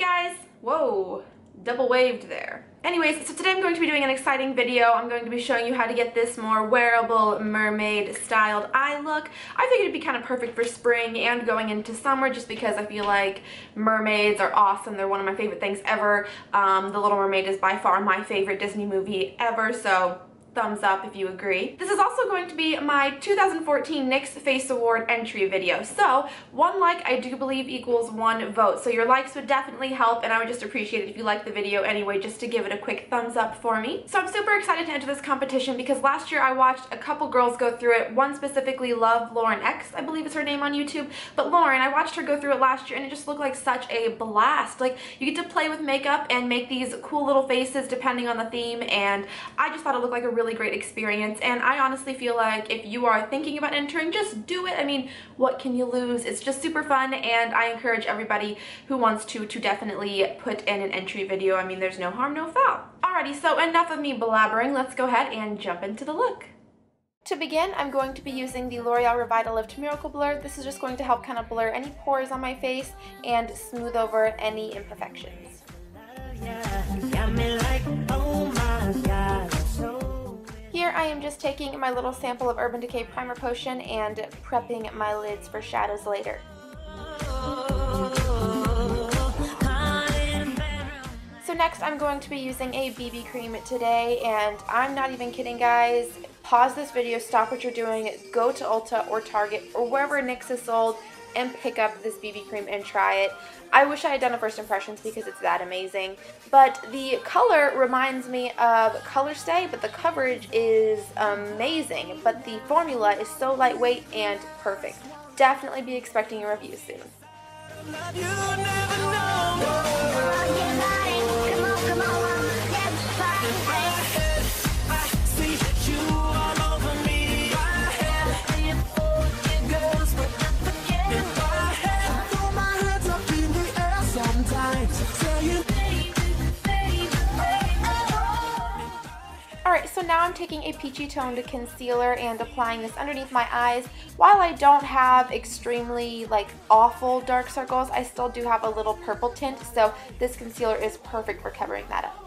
guys! Whoa, double waved there. Anyways, so today I'm going to be doing an exciting video. I'm going to be showing you how to get this more wearable mermaid styled eye look. I figured it'd be kind of perfect for spring and going into summer just because I feel like mermaids are awesome. They're one of my favorite things ever. The Little Mermaid is by far my favorite Disney movie ever, so thumbs up if you agree. This is also going to be my 2014 Nyx Face Award entry video. So one like I do believe equals one vote. So your likes would definitely help, and I would just appreciate it if you liked the video anyway, just to give it a quick thumbs up for me. So I'm super excited to enter this competition because last year I watched a couple girls go through it. One specifically, Love Lauren X, I believe is her name on YouTube. But Lauren, I watched her go through it last year and it just looked like such a blast. Like, you get to play with makeup and make these cool little faces depending on the theme, and I just thought it looked like a really great experience. And I honestly feel like if you are thinking about entering, just do it. I mean, what can you lose? It's just super fun, and I encourage everybody who wants to definitely put in an entry video. I mean, there's no harm, no foul. Alrighty, so enough of me blabbering. Let's go ahead and jump into the look. To begin, I'm going to be using the L'Oreal Revitalift Miracle Blur. This is just going to help kind of blur any pores on my face and smooth over any imperfections. Here I am just taking my little sample of Urban Decay Primer Potion and prepping my lids for shadows later. So next I'm going to be using a BB cream today, and I'm not even kidding, guys. Pause this video, stop what you're doing, go to Ulta or Target or wherever Nyx is sold and pick up this BB cream and try it. I wish I had done a first impressions because it's that amazing. But the color reminds me of Color Stay, but the coverage is amazing. But the formula is so lightweight and perfect. Definitely be expecting a review soon. Alright, so now I'm taking a peachy toned concealer and applying this underneath my eyes. While I don't have extremely awful dark circles, I still do have a little purple tint, so this concealer is perfect for covering that up.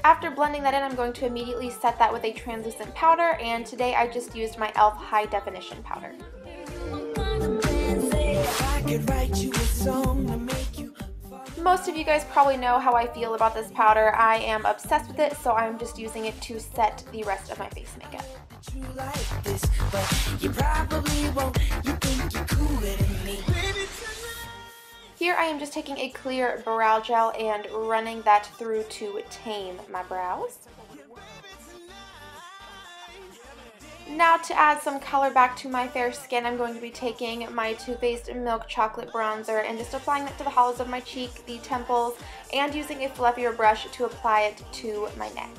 After blending that in, I'm going to immediately set that with a translucent powder, and today I just used my e.l.f. High Definition Powder. Most of you guys probably know how I feel about this powder. I am obsessed with it, so I'm just using it to set the rest of my face makeup. Here I am just taking a clear brow gel and running that through to tame my brows. Now to add some color back to my fair skin, I'm going to be taking my Too Faced Milk Chocolate Bronzer and just applying that to the hollows of my cheek, the temples, and using a fluffier brush to apply it to my neck.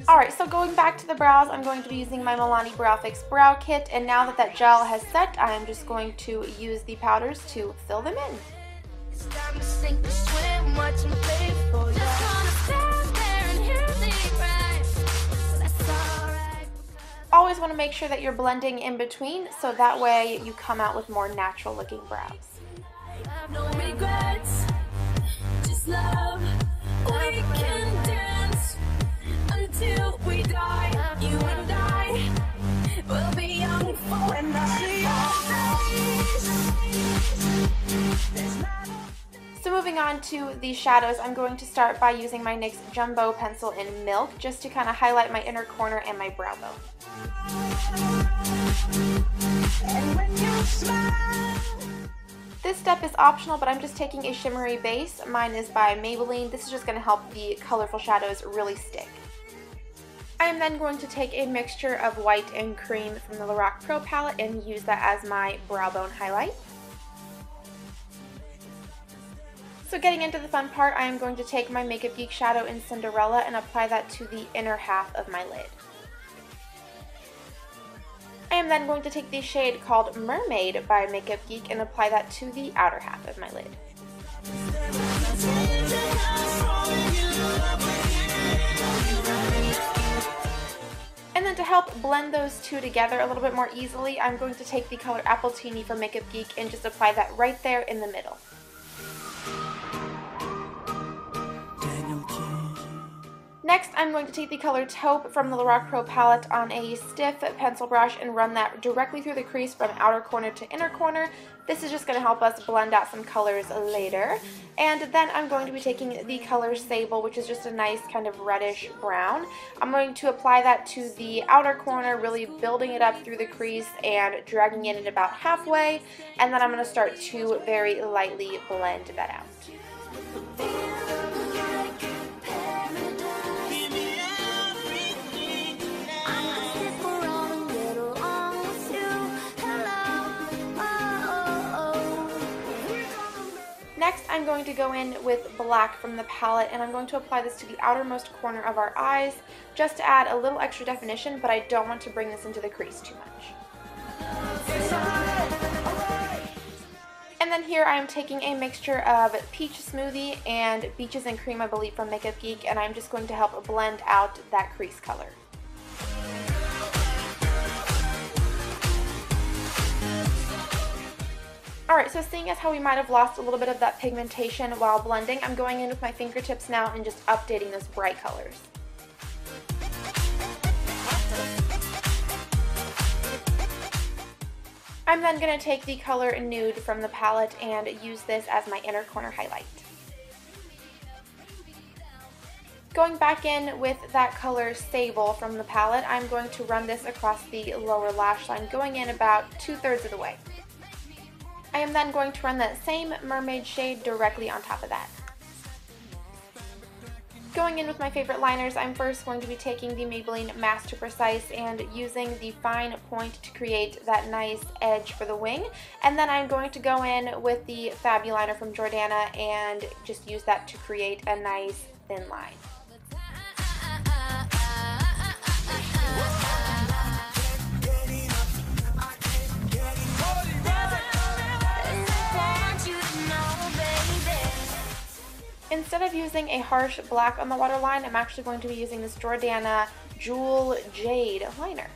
Alright, so going back to the brows, I'm going to be using my Milani Brow Fix Brow Kit, and now that that gel has set, I am just going to use the powders to fill them in. Always want to make sure that you're blending in between, so that way you come out with more natural looking brows. No regrets, just love. We can dance until we die. You and I will be young So moving on to the shadows, I'm going to start by using my NYX Jumbo Pencil in Milk just to kind of highlight my inner corner and my brow bone. And when you smile. This step is optional, but I'm just taking a shimmery base. Mine is by Maybeline. This is just going to help the colorful shadows really stick. I am then going to take a mixture of white and cream from the Lorac Pro palette and use that as my brow bone highlight. So getting into the fun part, I am going to take my Makeup Geek shadow in Cinderella and apply that to the inner half of my lid. I am then going to take the shade called Mermaid by Makeup Geek and apply that to the outer half of my lid. And then to help blend those two together a little bit more easily, I'm going to take the color Appletini from Makeup Geek and just apply that right there in the middle. Next, I'm going to take the color Taupe from the Lorac Pro palette on a stiff pencil brush and run that directly through the crease from outer corner to inner corner. This is just going to help us blend out some colors later. And then I'm going to be taking the color Sable, which is just a nice kind of reddish brown. I'm going to apply that to the outer corner, really building it up through the crease and dragging it in about halfway. And then I'm going to start to very lightly blend that out. Next, I'm going to go in with black from the palette, and I'm going to apply this to the outermost corner of our eyes, just to add a little extra definition, but I don't want to bring this into the crease too much. And then here I am taking a mixture of Peach Smoothie and Beaches and Cream, I believe, from Makeup Geek, and I'm just going to help blend out that crease color. Alright, so seeing as how we might have lost a little bit of that pigmentation while blending, I'm going in with my fingertips now and just updating those bright colors. I'm then going to take the color Nude from the palette and use this as my inner corner highlight. Going back in with that color Sable from the palette, I'm going to run this across the lower lash line, going in about 2/3 of the way. I am then going to run that same Mermaid shade directly on top of that. Going in with my favorite liners, I'm first going to be taking the Maybeline Master Precise and using the fine point to create that nice edge for the wing. And then I'm going to go in with the Fabuliner from Jordanna and just use that to create a nice thin line. Instead of using a harsh black on the waterline, I'm actually going to be using this Jordanna Jewel Jade liner.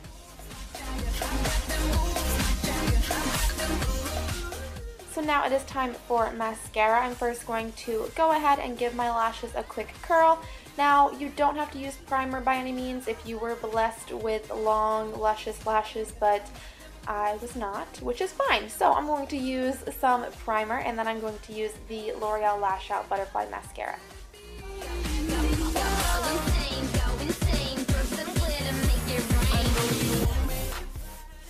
So now it is time for mascara. I'm first going to go ahead and give my lashes a quick curl. Now, you don't have to use primer by any means if you were blessed with long, luscious lashes, but I was not, which is fine. So I'm going to use some primer, and then I'm going to use the L'Oreal Lashout Butterfly Mascara.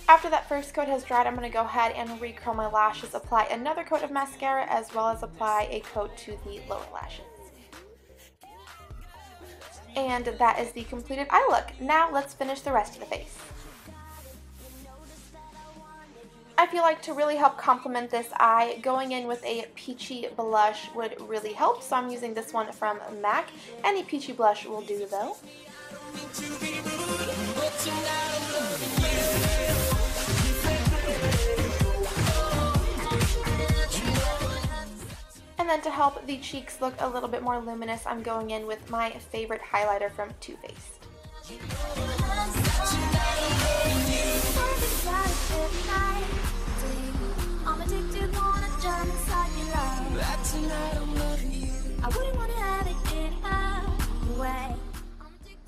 After that first coat has dried, I'm going to go ahead and recurl my lashes, apply another coat of mascara, as well as apply a coat to the lower lashes. And that is the completed eye look. Now let's finish the rest of the face. I feel like to really help complement this eye, going in with a peachy blush would really help, so I'm using this one from MAC. Any peachy blush will do though. And then to help the cheeks look a little bit more luminous, I'm going in with my favorite highlighter from Too Faced.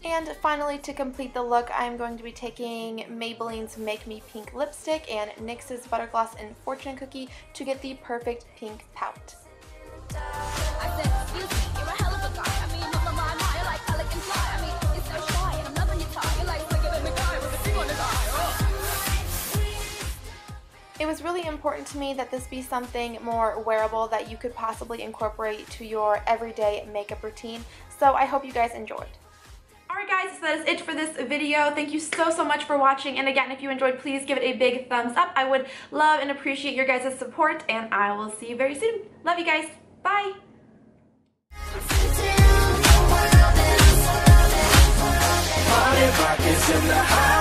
And finally, to complete the look, I'm going to be taking Maybelline's Make Me Pink lipstick and NYX's Butter Gloss in Fortune Cookie to get the perfect pink pout. It was really important to me that this be something more wearable that you could possibly incorporate to your everyday makeup routine, so I hope you guys enjoyed. Alright guys, so that is it for this video. Thank you so much for watching, and again, if you enjoyed, please give it a big thumbs up. I would love and appreciate your guys' support, and I will see you very soon. Love you guys. Bye! rockets in the house.